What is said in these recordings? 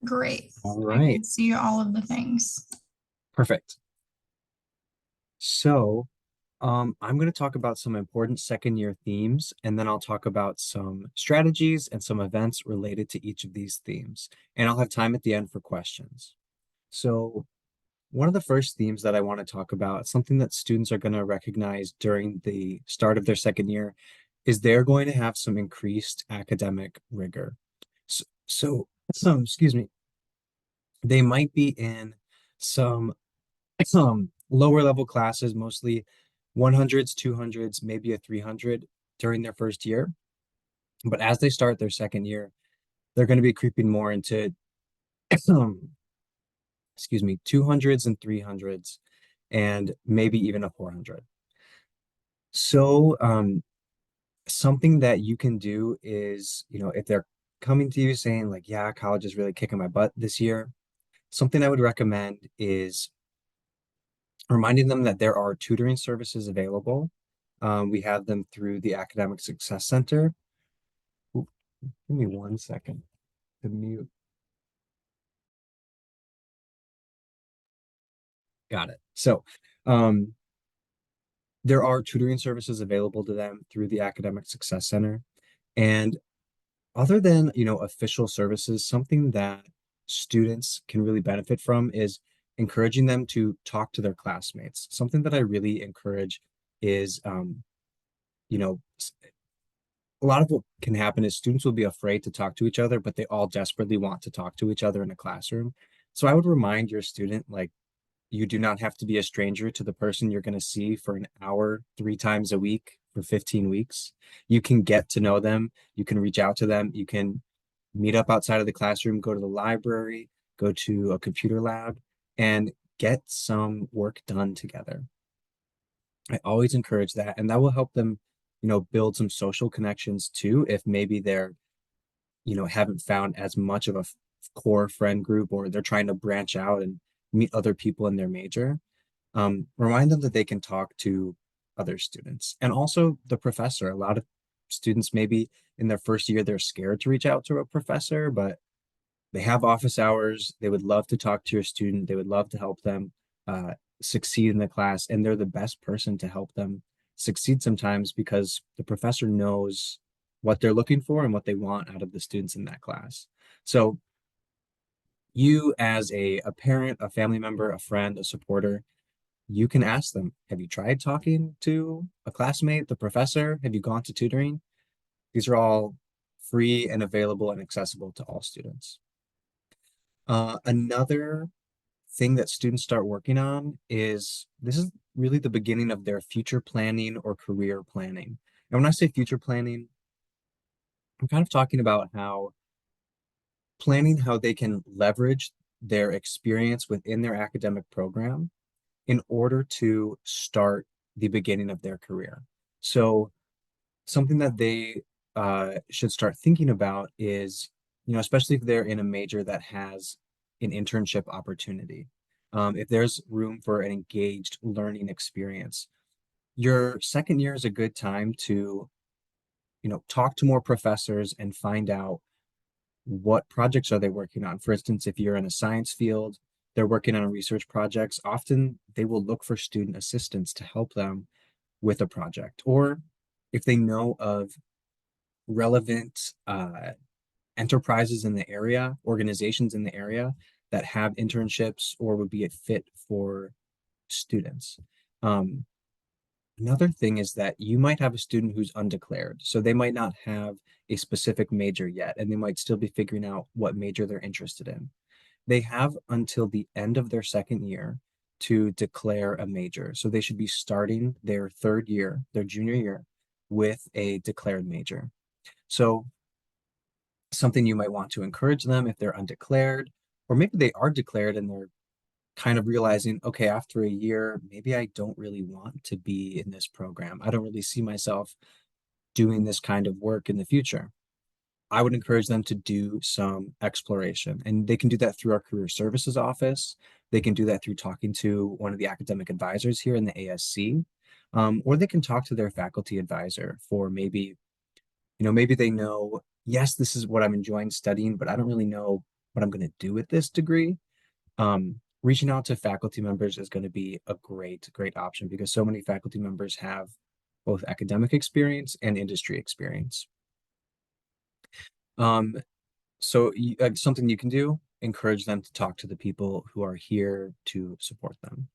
Great. All I right, can see all of the things. perfect. So, I'm going to talk about some important second year themes, and then I'll talk about some strategies and some events related to each of these themes. And I'll have time at the end for questions. So, one of the first themes that I want to talk about, something that students are going to recognize during the start of their second year, is they're going to have some increased academic rigor. Excuse me, they might be in some lower level classes, mostly 100s, 200s, maybe a 300 during their first year. But as they start their second year, they're going to be creeping more into, excuse me, 200s and 300s, and maybe even a 400. So, something that you can do is, if they're coming to you saying, like, yeah, college is really kicking my butt this year, something I would recommend is reminding them that there are tutoring services available. We have them through the Academic Success Center. Oop, give me 1 second to mute. Got it. So, um, there are tutoring services available to them through the Academic Success Center. And other than, official services, something that students can really benefit from is encouraging them to talk to their classmates. Something that I really encourage is, you know, a lot of what can happen is students will be afraid to talk to each other, but they all desperately want to talk to each other in a classroom. So I would remind your student, like, you do not have to be a stranger to the person you're going to see for an hour, 3 times a week for 15 weeks. You can get to know them. You can reach out to them. You can meet up outside of the classroom, go to the library, go to a computer lab, and get some work done together. I always encourage that, and that will help them, build some social connections too, if maybe they're, haven't found as much of a core friend group or they're trying to branch out and meet other people in their major. Remind them that they can talk to other students and also the professor. A lot of students, maybe in their first year, they're scared to reach out to a professor, but they have office hours. They would love to talk to your student. They would love to help them uh, succeed in the class, and they're the best person to help them succeed sometimes because the professor knows what they're looking for and what they want out of the students in that class. So you, as a parent, a family member, a friend, a supporter, you can ask them, have you tried talking to a classmate, the professor? Have you gone to tutoring? These are all free and available and accessible to all students. Another thing that students start working on is this is really the beginning of their future planning or career planning. And when I say future planning, I'm kind of talking about how planning how they can leverage their experience within their academic program in order to start the beginning of their career. So something that they should start thinking about is, especially if they're in a major that has an internship opportunity, if there's room for an engaged learning experience, your second year is a good time to, talk to more professors and find out what projects are they working on. For instance, if you're in a science field, they're working on research projects. Often they will look for student assistants to help them with a project. Or if they know of relevant enterprises in the area, organizations in the area that have internships or would be a fit for students. Um, Another thing is that you might have a student who's undeclared, so they might not have a specific major yet, and they might still be figuring out what major they're interested in. They have until the end of their second year to declare a major. So they should be starting their third year, their junior year, with a declared major. So something you might want to encourage them if they're undeclared, or maybe they are declared and they're kind of realizing, okay, after a year, maybe I don't really want to be in this program. I don't really see myself doing this kind of work in the future. I would encourage them to do some exploration, and they can do that through our career services office. They can do that through talking to one of the academic advisors here in the ASC, or they can talk to their faculty advisor for maybe, maybe they know, yes, this is what I'm enjoying studying, but I don't really know what I'm going to do with this degree, reaching out to faculty members is going to be a great option because so many faculty members have both academic experience and industry experience. Um, something you can do, encourage them to talk to the people who are here to support them.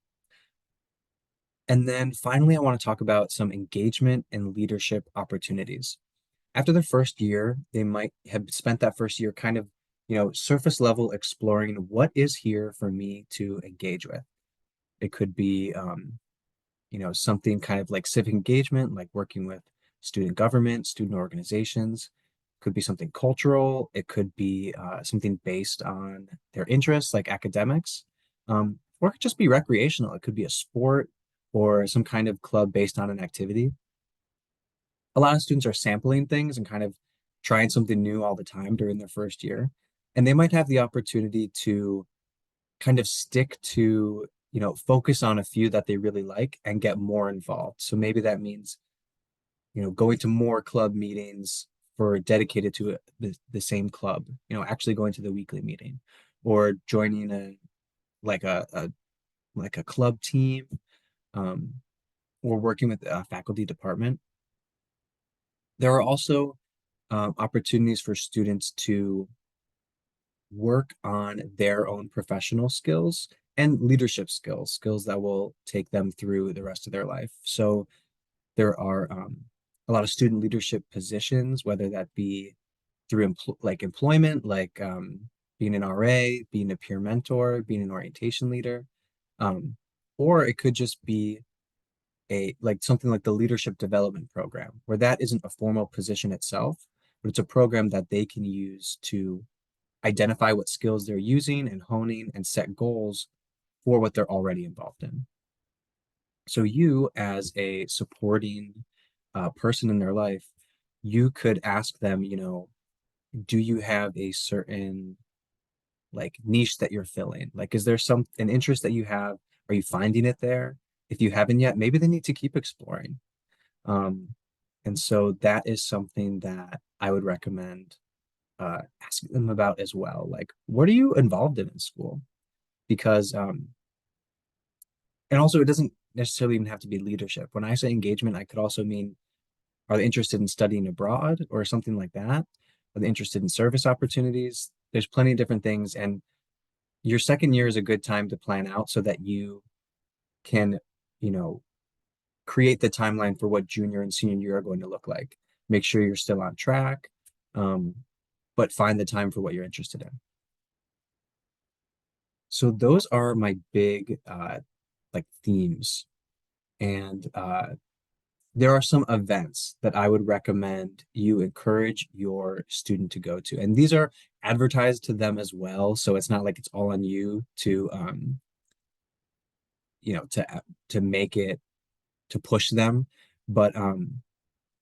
And then finally, I want to talk about some engagement and leadership opportunities. After the first year, they might have spent that first year kind of, surface level exploring what is here for me to engage with. It could be, something kind of like civic engagement, like working with student government, student organizations. Could be something cultural. It could be something based on their interests, like academics, or it could just be recreational. It could be a sport or some kind of club based on an activity. A lot of students are sampling things and kind of trying something new all the time during their first year. And they might have the opportunity to kind of stick to, focus on a few that they really like and get more involved. So maybe that means, going to more club meetings for dedicated to the same club, actually going to the weekly meeting or joining like a club team, um, or working with a faculty department. There are also opportunities for students to work on their own professional skills and leadership skills, skills that will take them through the rest of their life. So there are a lot of student leadership positions, whether that be through employment, like being an RA, being a peer mentor, being an orientation leader, um, or it could just be something like the leadership development program, where that isn't a formal position itself, but it's a program that they can use to identify what skills they're using and honing and set goals for what they're already involved in. So you, as a supporting person in their life, you could ask them, do you have a certain like niche that you're filling? Like, is there an interest that you have? Are you finding it there? If you haven't yet, maybe they need to keep exploring. Um, and so that is something that I would recommend asking them about as well. Like, what are you involved in school? Because, and also it doesn't necessarily even have to be leadership. When I say engagement, I could also mean, are they interested in studying abroad or something like that? Are they interested in service opportunities? There's plenty of different things. And your second year is a good time to plan out so that you can, you know, create the timeline for what junior and senior year are going to look like. Make sure you're still on track, um, but find the time for what you're interested in. So those are my big like themes. And there are some events that I would recommend you encourage your student to go to. And these are advertised to them as well. So it's not like it's all on you to to make it to push them. But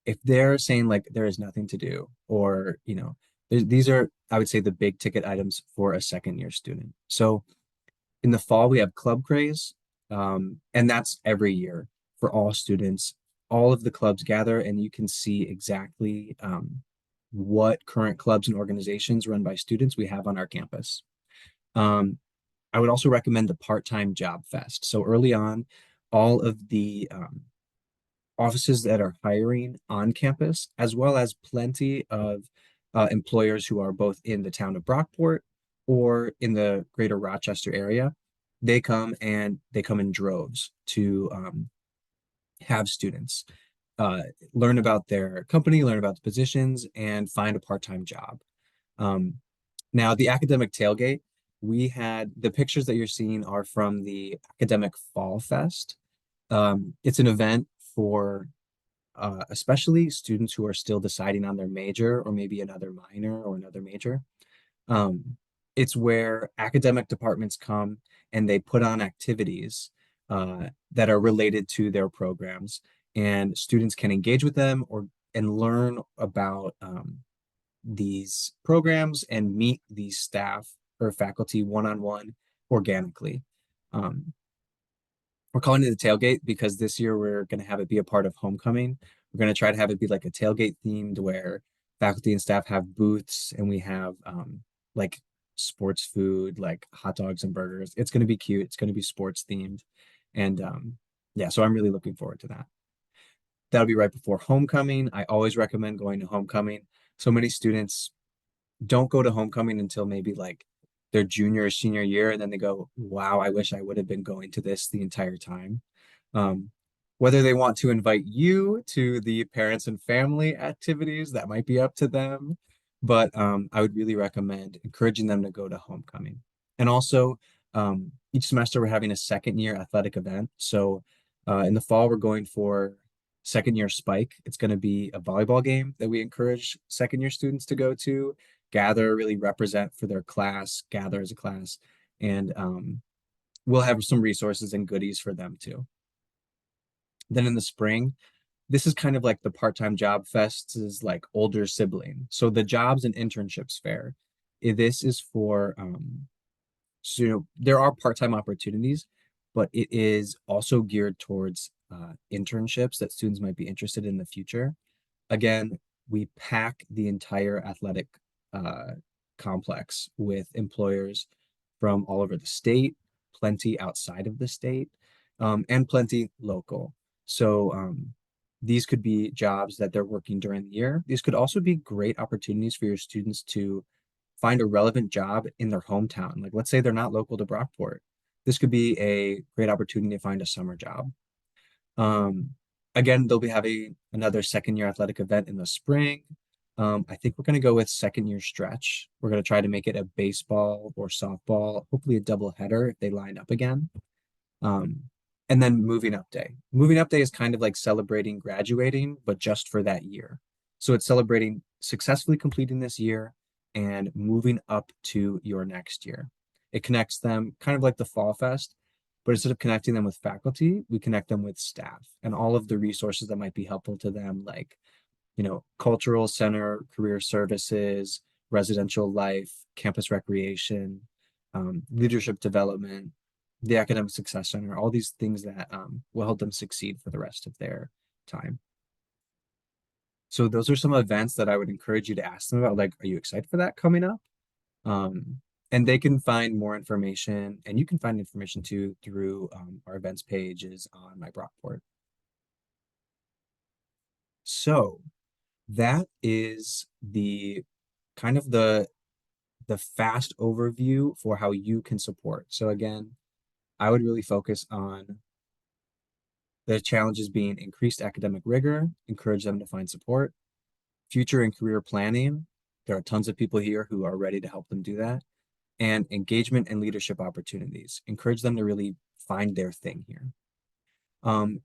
if they're saying like there is nothing to do, or these are, I would say, the big ticket items for a second year student. So in the fall we have Club Craze, and that's every year for all students. All of the clubs gather, and you can see exactly what current clubs and organizations run by students we have on our campus. Um, I would also recommend the part-time job fest. So early on, all of the offices that are hiring on campus, as well as plenty of employers who are both in the town of Brockport or in the greater Rochester area. They come in droves to have students learn about their company, learn about the positions, and find a part-time job. Um, Now, the academic tailgate, we had the pictures that you're seeing are from the Academic Fall Fest. It's an event for especially students who are still deciding on their major or maybe another minor or another major. Um, it's where academic departments come and they put on activities that are related to their programs, and students can engage with them or and learn about these programs and meet these staff or faculty one-on-one organically. Um, we're calling it the tailgate because this year we're going to have it be a part of homecoming. We're going to try to have it be like a tailgate themed where faculty and staff have booths and we have like sports food, like hot dogs and burgers. It's going to be cute. It's going to be sports themed. And yeah, so I'm really looking forward to that. That'll be right before homecoming. I always recommend going to homecoming. So many students don't go to homecoming until maybe like their junior or senior year, and then they go, wow, I wish I would have been going to this the entire time. Um, Whether they want to invite you to the parents and family activities, that might be up to them. But I would really recommend encouraging them to go to homecoming. And also, each semester we're having a second year athletic event. So in the fall, we're going for second year spike. It's going to be a volleyball game that we encourage second year students to go to, gather, really represent for their class, gather as a class, and we'll have some resources and goodies for them too. Then in the spring, this is kind of like the part-time job fest is like older sibling. So the jobs and internships fair. This is for so there are part-time opportunities, but it is also geared towards internships that students might be interested in the future. Again, we pack the entire athletic uh, complex with employers from all over the state, plenty outside of the state, and plenty local. So these could be jobs that they're working during the year. These could also be great opportunities for your students to find a relevant job in their hometown. Like, let's say they're not local to Brockport. This could be a great opportunity to find a summer job. Um, Again, they'll be having another second year athletic event in the spring. I think we're going to go with second year stretch. We're going to try to make it a baseball or softball, hopefully a double header if they line up again. Um, and then moving up day. Moving up day is kind of like celebrating graduating, but just for that year. So it's celebrating successfully completing this year and moving up to your next year. It connects them kind of like the Fall Fest, but instead of connecting them with faculty, we connect them with staff and all of the resources that might be helpful to them, like, cultural center, career services, residential life, campus recreation, leadership development, the academic success center, all these things that will help them succeed for the rest of their time. So those are some events that I would encourage you to ask them about. Like, are you excited for that coming up? Um, and they can find more information, and you can find information too through our events pages on my Brockport. So that is the kind of the fast overview for how you can support. So again, I would really focus on the challenges being increased academic rigor, encourage them to find support, future and career planning. There are tons of people here who are ready to help them do that. And engagement and leadership opportunities. Encourage them to really find their thing here.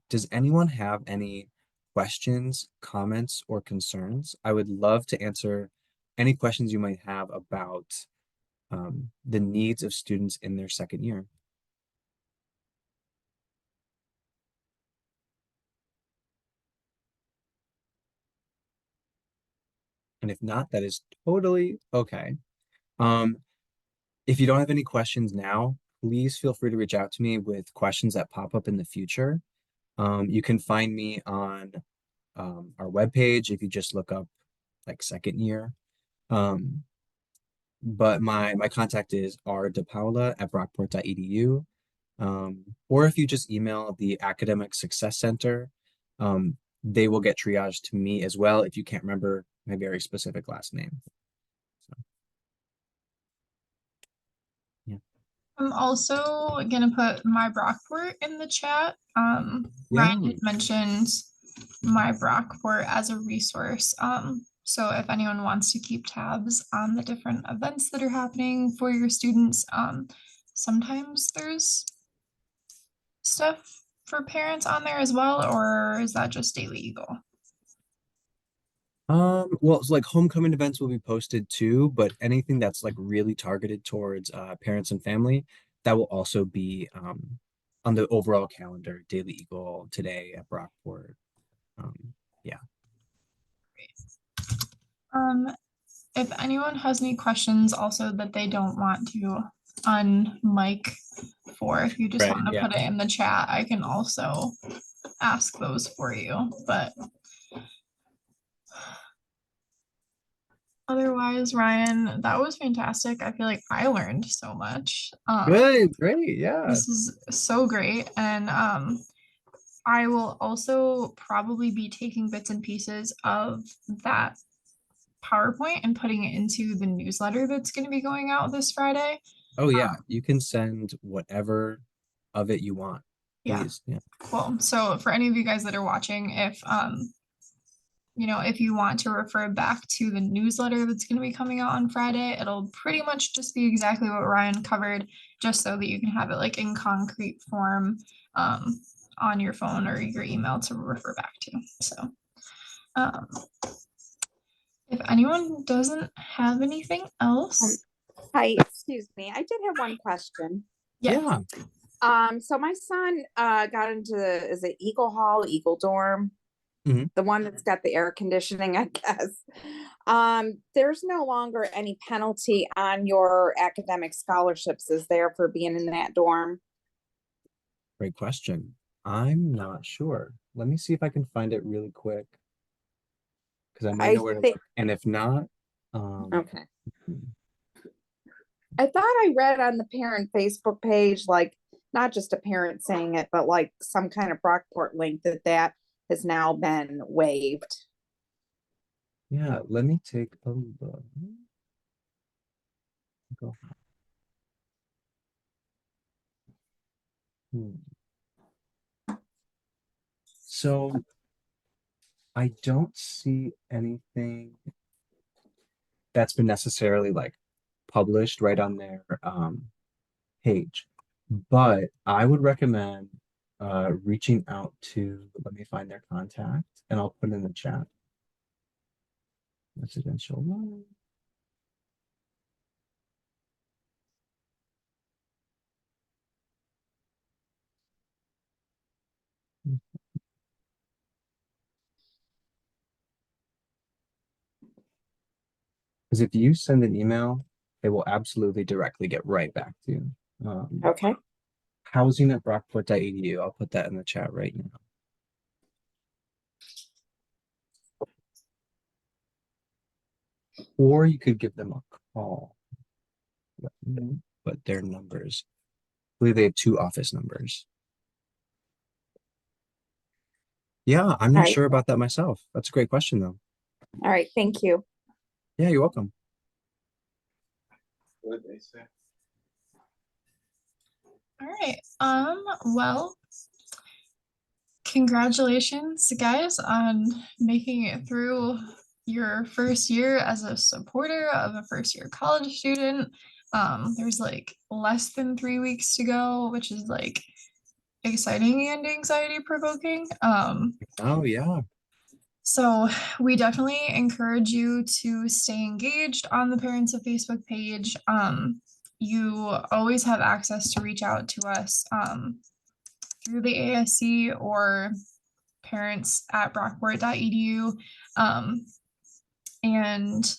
Does anyone have any questions, comments, or concerns? I would love to answer any questions you might have about the needs of students in their second year. And if not, that is totally okay. Um, if you don't have any questions now, please feel free to reach out to me with questions that pop up in the future. You can find me on our webpage if you just look up like second year. But my contact is rdepaula@brockport.edu. Or if you just email the Academic Success Center, they will get triaged to me as well if you can't remember my very specific last name. So, yeah. I'm also gonna put my Brockport in the chat. Ryan Yeah. had mentioned my Brockport as a resource. So if anyone wants to keep tabs on the different events that are happening for your students, sometimes there's stuff for parents on there as well, or is that just Daily Eagle? Well, it's like homecoming events will be posted too, but anything that's like really targeted towards parents and family, that will also be on the overall calendar, Daily Eagle today at Brockport. Yeah. Um, if anyone has any questions also that they don't want to unmic for, if you just Right. want to Yeah. put it in the chat, I can also ask those for you. But Otherwise, Ryan, that was fantastic. I feel like I learned so much. Good, great, yeah. This is so great. And I will also probably be taking bits and pieces of that PowerPoint and putting it into the newsletter that's going to be going out this Friday. Oh yeah, you can send whatever of it you want, Yeah, please. Yeah. cool. So for any of you guys that are watching, if if you want to refer back to the newsletter that's going to be coming out on Friday, it'll pretty much just be exactly what Ryan covered, just so that you can have it like in concrete form on your phone or your email to refer back to. So um, if anyone doesn't have anything Um, else, Hi, excuse me. I did have one question. yeah. Yeah. So my son got into is it Eagle Hall, Eagle Dorm, Mhm. the one that's got the air conditioning, I guess. There's no longer any penalty on your academic scholarships, is there, for being in that dorm? Great question. I'm not sure. Let me see if I can find it really quick because I might I know where to think look. And if not, um, okay. I thought I read on the parent Facebook page, like not just a parent saying it, but like some kind of Brockport link that has now been waived. yeah, let me take a look. Go. Hmm. So I don't see anything that's been necessarily like published right on their page. But I would recommend reaching out to, let me find their contact and I'll put it in the chat. Residential loan. Because if you send an email, it will absolutely directly get right back to you. Okay. Housing at brockport.edu. I'll put that in the chat right now. Or you could give them a call. But their numbers, I believe they have 2 office numbers. Yeah, I'm All not right. sure about that myself. That's a great question, though. All right. Thank you. Yeah, you're welcome. What they say. All right. Well, congratulations, guys, on making it through your first year as a supporter of a first year college student. There's like less than 3 weeks to go, which is like exciting and anxiety provoking. Oh, yeah. So we definitely encourage you to stay engaged on the Parents of Facebook page. You always have access to reach out to us through the ASC or parents at brockport.edu. And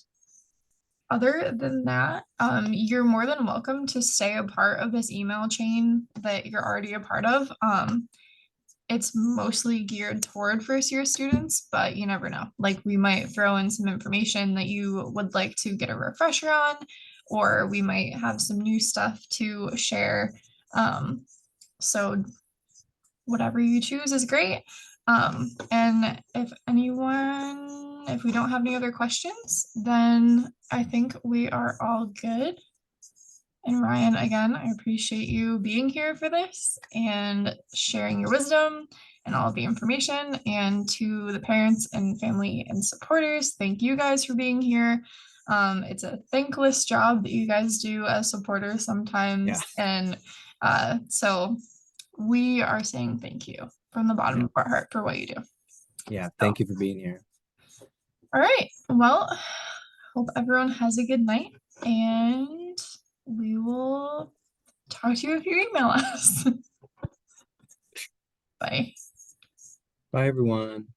other than that, you're more than welcome to stay a part of this email chain that you're already a part of. It's mostly geared toward first year students, but you never know. Like we might throw in some information that you would like to get a refresher on, or we might have some new stuff to share. So whatever you choose is great. And if we don't have any other questions, then I think we are all good. And Ryan, again, I appreciate you being here for this and sharing your wisdom and all the information. And to the parents and family and supporters, thank you guys for being here. It's a thankless job that you guys do as supporters sometimes. Yeah. And so we are saying thank you from the bottom of our heart for what you do. Yeah, thank you for being here. All right. Well, hope everyone has a good night and we will talk to you if you email us. Bye. Bye, everyone.